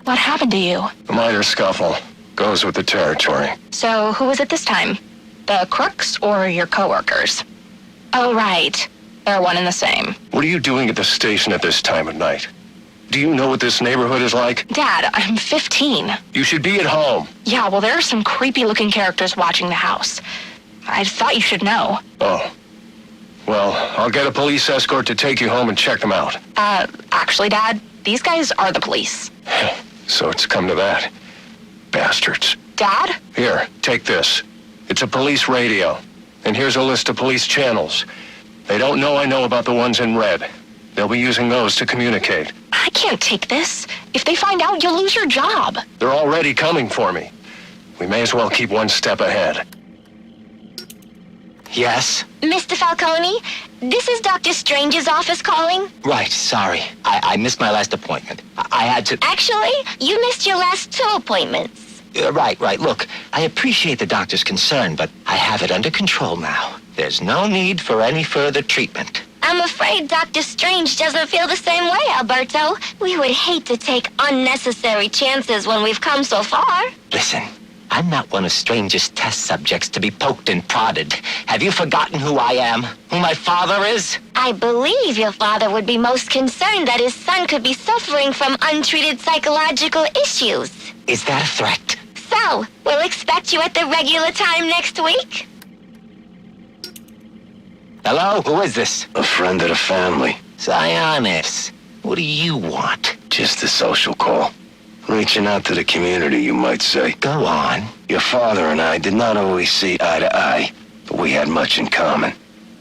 What happened to you? A minor scuffle. Goes with the territory. So, who was it this time? The crooks or your coworkers? Oh, right. They're one and the same. What are you doing at the station at this time of night? Do you know what this neighborhood is like? Dad, I'm 15. You should be at home. Yeah, well, there are some creepy-looking characters watching the house. I thought you should know. Oh. Well, I'll get a police escort to take you home and check them out. Actually, Dad, these guys are the police. So it's come to that. Bastards. Dad? Here, take this. It's a police radio. And here's a list of police channels. They don't know I know about the ones in red. They'll be using those to communicate. I can't take this. If they find out, you'll lose your job. They're already coming for me. We may as well keep one step ahead. Yes? Mr. Falcone, this is Dr. Strange's office calling. Right, sorry. I missed my last appointment. I had to... Actually, you missed your last 2 appointments. Right. Look, I appreciate the doctor's concern, but I have it under control now. There's no need for any further treatment. I'm afraid Dr. Strange doesn't feel the same way, Alberto. We would hate to take unnecessary chances when we've come so far. Listen, I'm not one of Strange's test subjects to be poked and prodded. Have you forgotten who I am? Who my father is? I believe your father would be most concerned that his son could be suffering from untreated psychological issues. Is that a threat? So, we'll expect you at the regular time next week? Hello? Who is this? A friend of the family. Zionis. What do you want? Just a social call. Reaching out to the community, you might say. Go on. Your father and I did not always see eye to eye, but we had much in common.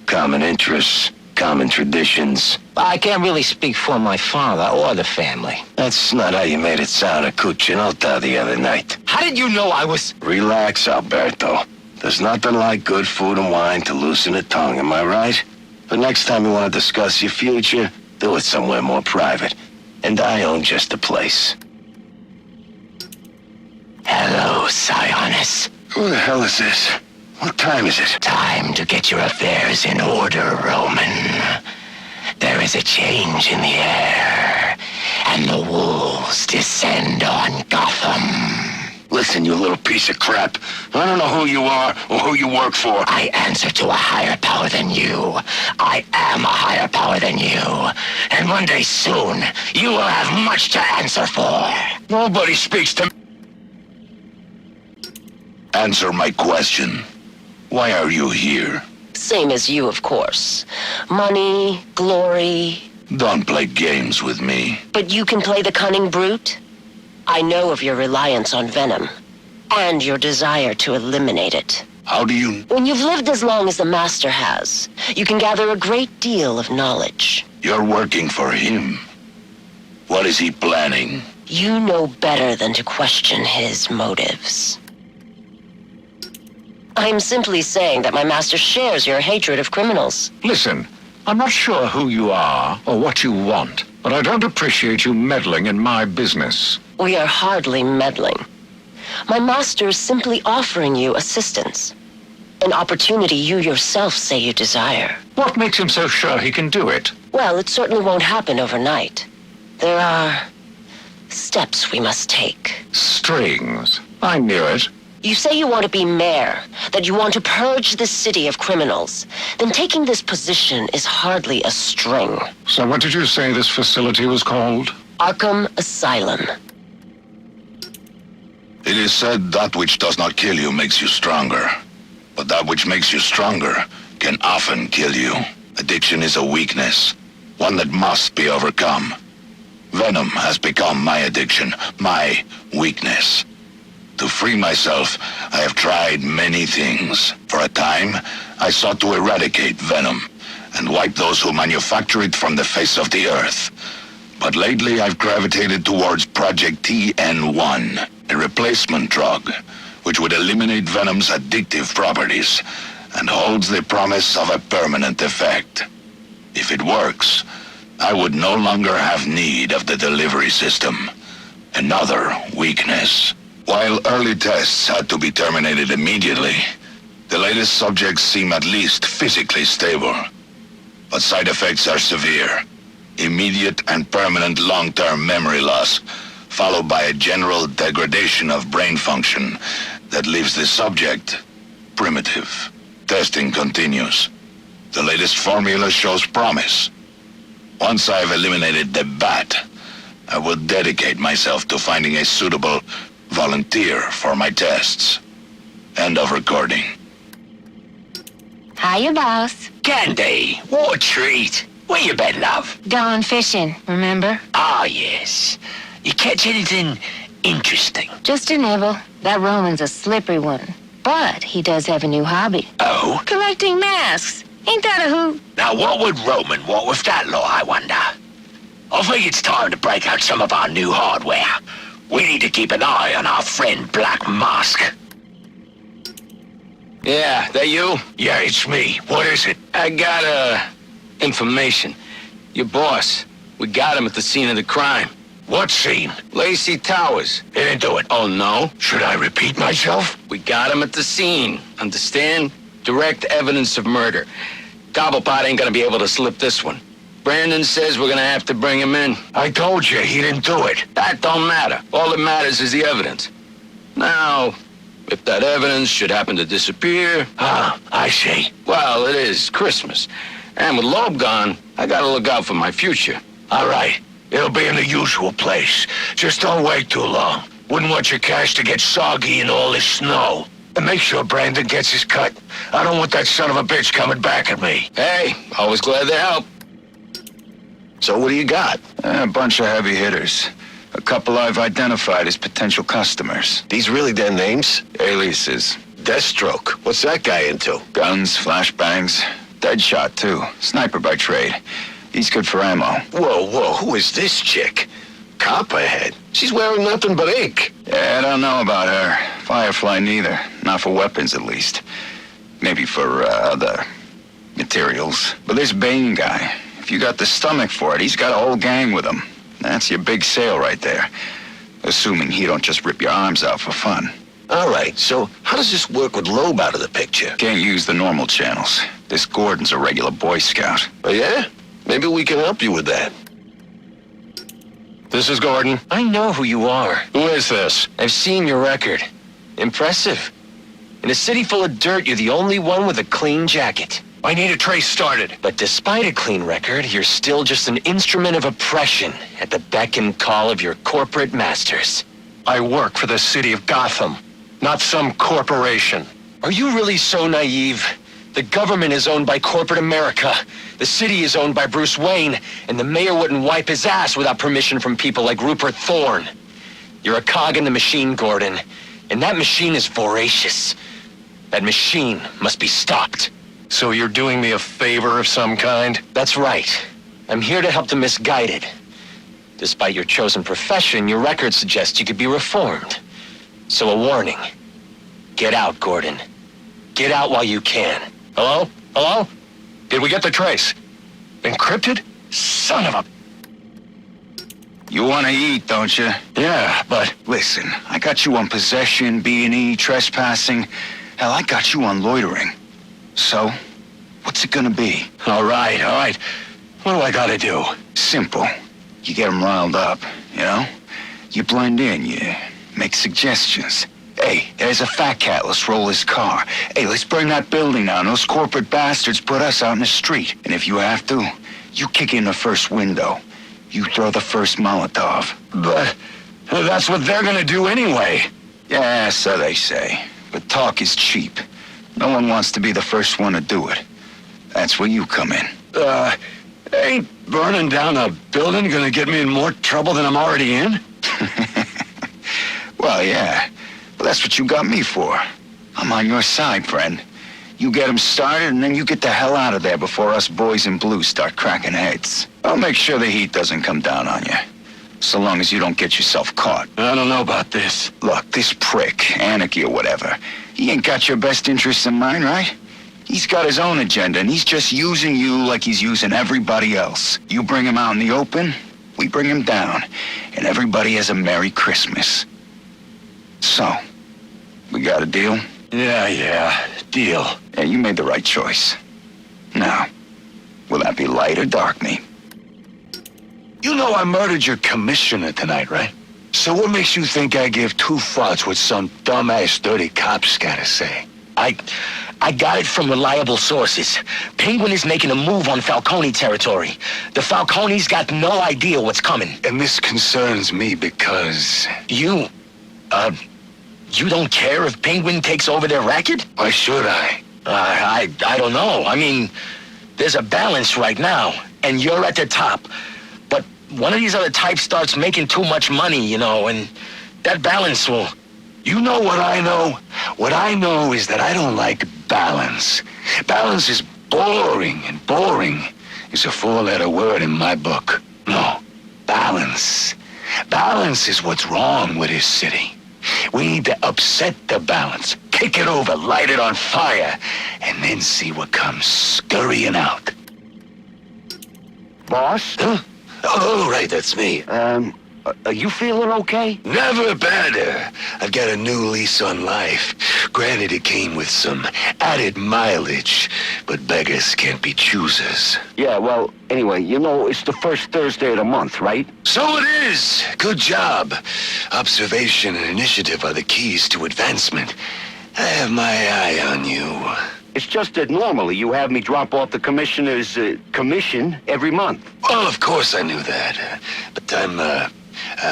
Common interests, common traditions. I can't really speak for my father or the family. That's not how you made it sound at Cuccinota the other night. How did you know I was... Relax, Alberto. There's nothing like good food and wine to loosen the tongue, am I right? But next time you want to discuss your future, do it somewhere more private. And I own just the place. Hello, Zionis. Who the hell is this? What time is it? Time to get your affairs in order, Roman. There is a change in the air, and the wolves descend on Gotham. Listen, you little piece of crap. I don't know who you are or who you work for. I answer to a higher power than you. I am a higher power than you. And one day soon, you will have much to answer for. Nobody speaks to me. Answer my question. Why are you here? Same as you, of course. Money, glory. Don't play games with me. But you can play the cunning brute? I know of your reliance on venom, and your desire to eliminate it. How do you... When you've lived as long as the Master has, you can gather a great deal of knowledge. You're working for him. What is he planning? You know better than to question his motives. I'm simply saying that my master shares your hatred of criminals. Listen, I'm not sure who you are or what you want, but I don't appreciate you meddling in my business. We are hardly meddling. My master is simply offering you assistance. An opportunity you yourself say you desire. What makes him so sure he can do it? Well, it certainly won't happen overnight. There are steps we must take. Strings. I knew it. You say you want to be mayor, that you want to purge the city of criminals. Then taking this position is hardly a string. So what did you say this facility was called? Arkham Asylum. It is said that which does not kill you makes you stronger. But that which makes you stronger can often kill you. Addiction is a weakness, one that must be overcome. Venom has become my addiction, my weakness. To free myself, I have tried many things. For a time, I sought to eradicate venom and wipe those who manufacture it from the face of the earth. But lately, I've gravitated towards Project TN1, a replacement drug, which would eliminate venom's addictive properties and holds the promise of a permanent effect. If it works, I would no longer have need of the delivery system. Another weakness. While early tests had to be terminated immediately, the latest subjects seem at least physically stable. But side effects are severe. Immediate and permanent long-term memory loss, followed by a general degradation of brain function that leaves the subject primitive. Testing continues. The latest formula shows promise. Once I've eliminated the bat, I will dedicate myself to finding a suitable volunteer for my tests. End of recording. Hiya, boss. Candy, what a treat. Where you been, love? Gone fishing, remember? Ah, yes. You catch anything interesting? Just a nibble. That Roman's a slippery one. But he does have a new hobby. Oh? Collecting masks. Ain't that a hoot? Now, what would Roman want with that law, I wonder? I think it's time to break out some of our new hardware. We need to keep an eye on our friend Black Mask. Yeah, that you? Yeah, it's me. What is it? I got, information. Your boss. We got him at the scene of the crime. What scene? Lacey Towers. He didn't do it. Oh, no? Should I repeat myself? We got him at the scene. Understand? Direct evidence of murder. Cobblepot ain't gonna be able to slip this one. Branden says we're gonna have to bring him in. I told you, he didn't do it. That don't matter. All that matters is the evidence. Now, if that evidence should happen to disappear... Ah, I see. Well, it is Christmas. And with Loeb gone, I gotta look out for my future. All right. It'll be in the usual place. Just don't wait too long. Wouldn't want your cash to get soggy in all this snow. And make sure Branden gets his cut. I don't want that son of a bitch coming back at me. Hey, always glad to help. So what do you got? A bunch of heavy hitters. A couple I've identified as potential customers. These really their names? Aliases. Deathstroke. What's that guy into? Guns, flashbangs. Deadshot, too. Sniper by trade. He's good for ammo. Whoa, who is this chick? Copperhead. She's wearing nothing but ink. Yeah, I don't know about her. Firefly neither. Not for weapons, at least. Maybe for, other materials. But this Bane guy, if you got the stomach for it, he's got a whole gang with him. That's your big sale right there. Assuming he don't just rip your arms out for fun. All right, so how does this work with Loeb out of the picture? Can't use the normal channels. This Gordon's a regular Boy Scout. Oh, yeah? Maybe we can help you with that. This is Gordon. I know who you are. Who is this? I've seen your record. Impressive. In a city full of dirt, you're the only one with a clean jacket. I need a trace started. But despite a clean record, you're still just an instrument of oppression at the beck and call of your corporate masters. I work for the city of Gotham, not some corporation. Are you really so naive? The government is owned by corporate America. The city is owned by Bruce Wayne, and the mayor wouldn't wipe his ass without permission from people like Rupert Thorne. You're a cog in the machine, Gordon, and that machine is voracious. That machine must be stopped. So you're doing me a favor of some kind? That's right. I'm here to help the misguided. Despite your chosen profession, your record suggests you could be reformed. So a warning. Get out, Gordon. Get out while you can. Hello? Hello? Did we get the trace? Encrypted? Son of a... You want to eat, don't you? Yeah, but... Listen, I got you on possession, B&E, trespassing. Hell, I got you on loitering. So, what's it gonna be? All right. What do I gotta do? Simple. You get them riled up, you know? You blend in, you make suggestions. Hey, there's a fat cat, let's roll his car. Hey, let's burn that building down. Those corporate bastards put us out in the street. And if you have to, you kick in the first window. You throw the first Molotov. But that's what they're gonna do anyway. Yeah, so they say. But talk is cheap. No one wants to be the first one to do it. That's where you come in. Ain't burning down a building gonna get me in more trouble than I'm already in? Well, yeah. But that's what you got me for. I'm on your side, friend. You get them started, and then you get the hell out of there before us boys in blue start cracking heads. I'll make sure the heat doesn't come down on you. So long as you don't get yourself caught. I don't know about this. Look, this prick, Anarky or whatever, he ain't got your best interests in mind, right? He's got his own agenda, and he's just using you like he's using everybody else. You bring him out in the open, we bring him down, and everybody has a Merry Christmas. So, we got a deal? Yeah, deal. Yeah, you made the right choice. Now, will that be light or dark meat? You know I murdered your commissioner tonight, right? So what makes you think I give two fucks what some dumbass dirty cop's gotta say? I got it from reliable sources. Penguin is making a move on Falcone territory. The Falcones got no idea what's coming. And this concerns me because... You don't care if Penguin takes over their racket? Why should I? I don't know. I mean, there's a balance right now, and you're at the top. But one of these other types starts making too much money, and that balance will... You know what I know? What I know is that I don't like balance. Balance is boring, and boring is a four-letter word in my book. No, balance. Balance is what's wrong with this city. We need to upset the balance, kick it over, light it on fire, and then see what comes scurrying out. Boss? Huh? Oh, right, that's me. Are you feeling okay? Never better. I've got a new lease on life. Granted, it came with some added mileage, but beggars can't be choosers. Yeah, well, anyway, it's the first Thursday of the month, right? So it is. Good job. Observation and initiative are the keys to advancement. I have my eye on you. It's just that normally you have me drop off the commissioner's commission every month. Well, of course I knew that. But I'm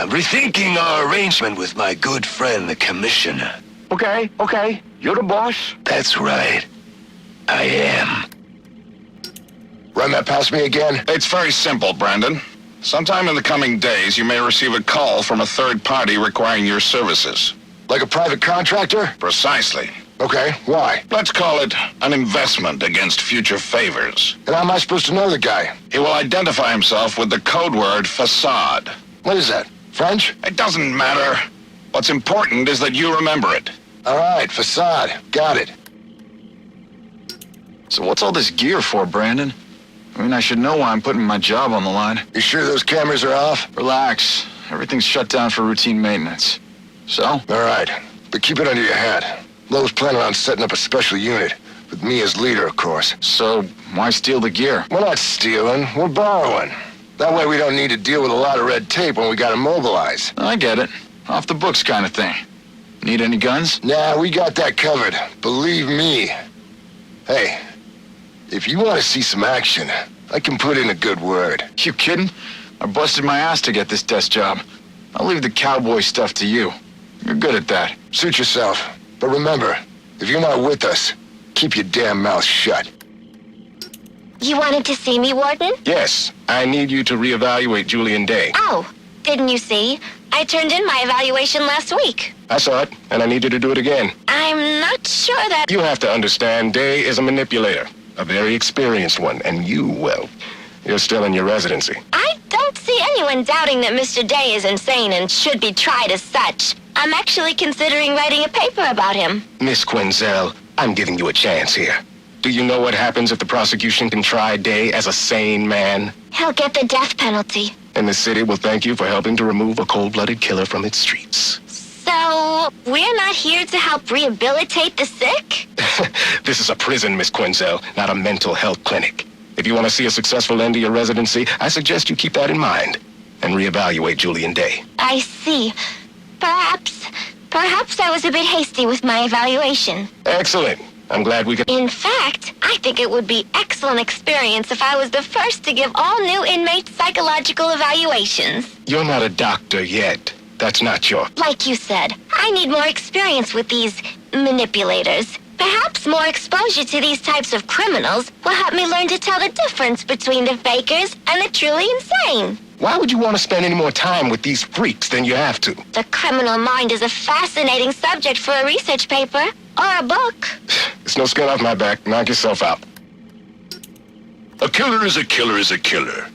rethinking our arrangement with my good friend, the commissioner. Okay. You're the boss? That's right. I am. Run that past me again? It's very simple, Branden. Sometime in the coming days, you may receive a call from a third party requiring your services. Like a private contractor? Precisely. Okay, why? Let's call it an investment against future favors. And how am I supposed to know the guy? He will identify himself with the code word facade. What is that? French? It doesn't matter. What's important is that you remember it. All right, facade. Got it. So what's all this gear for, Branden? I mean, I should know why I'm putting my job on the line. You sure those cameras are off? Relax. Everything's shut down for routine maintenance. So? All right, but keep it under your hat. Loeb's planning on setting up a special unit, with me as leader, of course. So, why steal the gear? We're not stealing, we're borrowing. That way we don't need to deal with a lot of red tape when we gotta mobilize. I get it. Off the books kind of thing. Need any guns? Nah, we got that covered. Believe me. Hey, if you want to see some action, I can put in a good word. You kidding? I busted my ass to get this desk job. I'll leave the cowboy stuff to you. You're good at that. Suit yourself. But remember, if you're not with us, keep your damn mouth shut. You wanted to see me, Warden? Yes, I need you to reevaluate Julian Day. Oh, didn't you see? I turned in my evaluation last week. I saw it, and I need you to do it again. I'm not sure that... You have to understand, Day is a manipulator. A very experienced one, and you're still in your residency. I don't see anyone doubting that Mr. Day is insane and should be tried as such. I'm actually considering writing a paper about him. Miss Quinzel, I'm giving you a chance here. Do you know what happens if the prosecution can try Day as a sane man? He'll get the death penalty. And the city will thank you for helping to remove a cold-blooded killer from its streets. So, we're not here to help rehabilitate the sick? This is a prison, Miss Quinzel, not a mental health clinic. If you want to see a successful end to your residency, I suggest you keep that in mind and reevaluate Julian Day. I see. Perhaps I was a bit hasty with my evaluation. Excellent. I'm glad we could... In fact, I think it would be excellent experience if I was the first to give all new inmates psychological evaluations. You're not a doctor yet. That's not your... Like you said, I need more experience with these manipulators. Perhaps more exposure to these types of criminals will help me learn to tell the difference between the fakers and the truly insane. Why would you want to spend any more time with these freaks than you have to? The criminal mind is a fascinating subject for a research paper or a book. It's no skin off my back. Knock yourself out. A killer is a killer is a killer.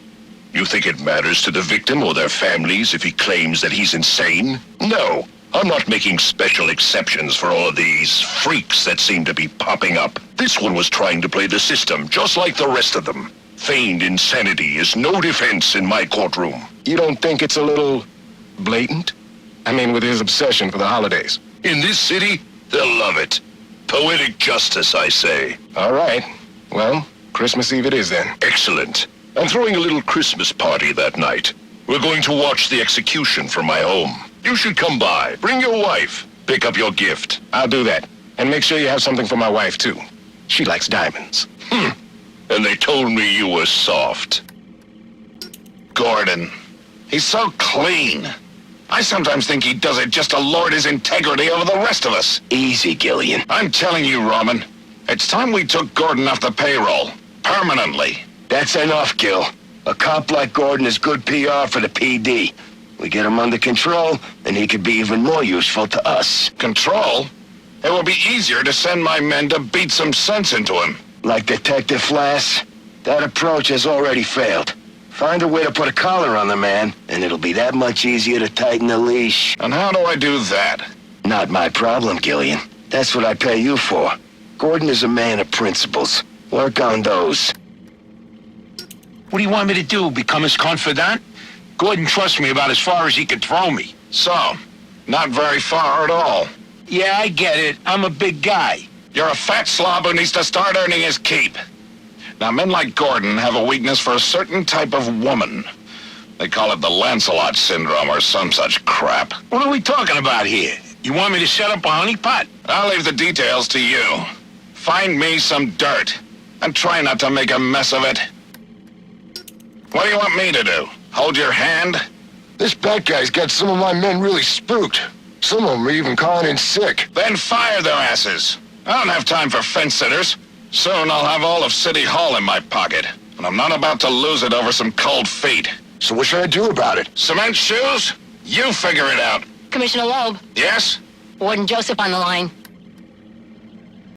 You think it matters to the victim or their families if he claims that he's insane? No. I'm not making special exceptions for all of these freaks that seem to be popping up. This one was trying to play the system, just like the rest of them. Feigned insanity is no defense in my courtroom. You don't think it's a little blatant? I mean, with his obsession for the holidays. In this city, they'll love it. Poetic justice, I say. All right. Well, Christmas Eve it is then. Excellent. I'm throwing a little Christmas party that night. We're going to watch the execution from my home. You should come by. Bring your wife. Pick up your gift. I'll do that. And make sure you have something for my wife, too. She likes diamonds. And they told me you were soft. Gordon. He's so clean. I sometimes think he does it just to lord his integrity over the rest of us. Easy, Gillian. I'm telling you, Roman. It's time we took Gordon off the payroll. Permanently. That's enough, Gil. A cop like Gordon is good PR for the PD. We get him under control, and he could be even more useful to us. Control? It will be easier to send my men to beat some sense into him. Like Detective Flass, that approach has already failed. Find a way to put a collar on the man, and it'll be that much easier to tighten the leash. And how do I do that? Not my problem, Gillian. That's what I pay you for. Gordon is a man of principles. Work on those. What do you want me to do, become his confidant? Gordon trusts me about as far as he could throw me. So, not very far at all. Yeah, I get it. I'm a big guy. You're a fat slob who needs to start earning his keep. Now, men like Gordon have a weakness for a certain type of woman. They call it the Lancelot syndrome or some such crap. What are we talking about here? You want me to set up a honeypot? I'll leave the details to you. Find me some dirt, and try not to make a mess of it. What do you want me to do? Hold your hand? This bad guy's got some of my men really spooked. Some of them are even calling in sick. Then fire their asses. I don't have time for fence-sitters. Soon I'll have all of City Hall in my pocket, and I'm not about to lose it over some cold feet. So what should I do about it? Cement shoes? You figure it out. Commissioner Loeb, Yes? Warden Joseph on the line.